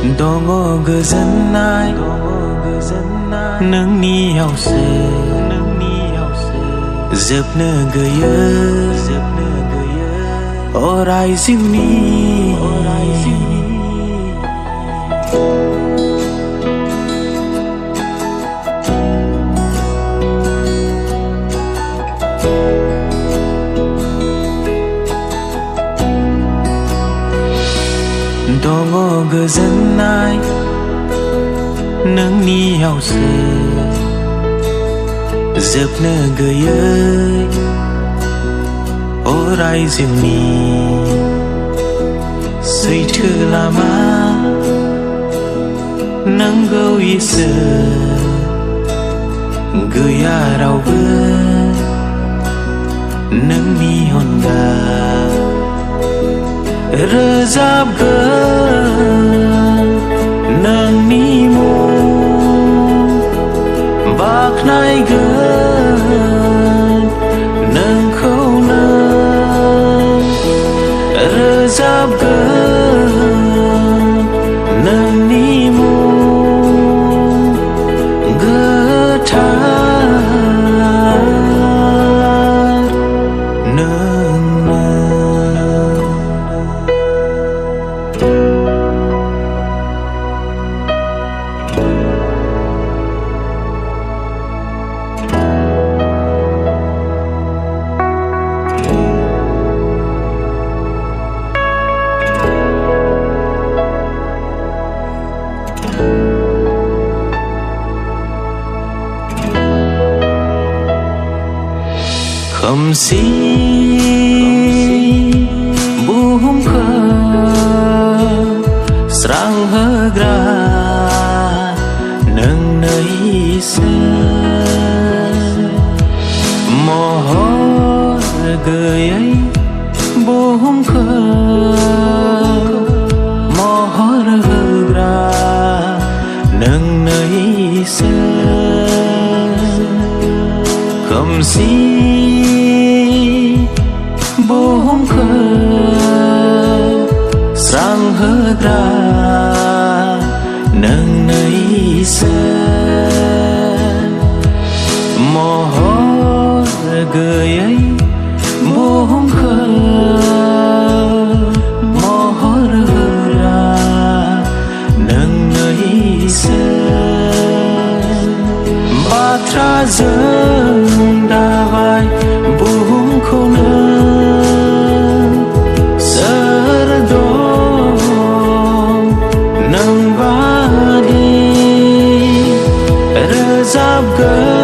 dong goजोननाय नोंनि आवसो जोबनो गैयै अराय जिउनि दङ गोजोननाय नोंनि आवसो जोबनो गैयै अराय जिउनि सैथो लामा नंगौ इसोर गैया रावबो नोंनि अनगा रोजाबगोन नोंनि मुं बाख्नायगोन नोंखौनो रोजाबगोन नोंनि मुं गोथार नोंनो खोमसि बुहुमखौ स्रां होग्रा नोंनो इसोर महर गैयै बुहुमखौ महर होग्रा नोंनो इसोर खोमसि बुहुमखौ स्रां होग्रा नोंनो इसोर महर गैयै बुहुमखौ महर होग्रा नोंनो इसोर बाथ्राजों दाबाय बुहुमखौनो सोर दं नों बादि रोजाबगोन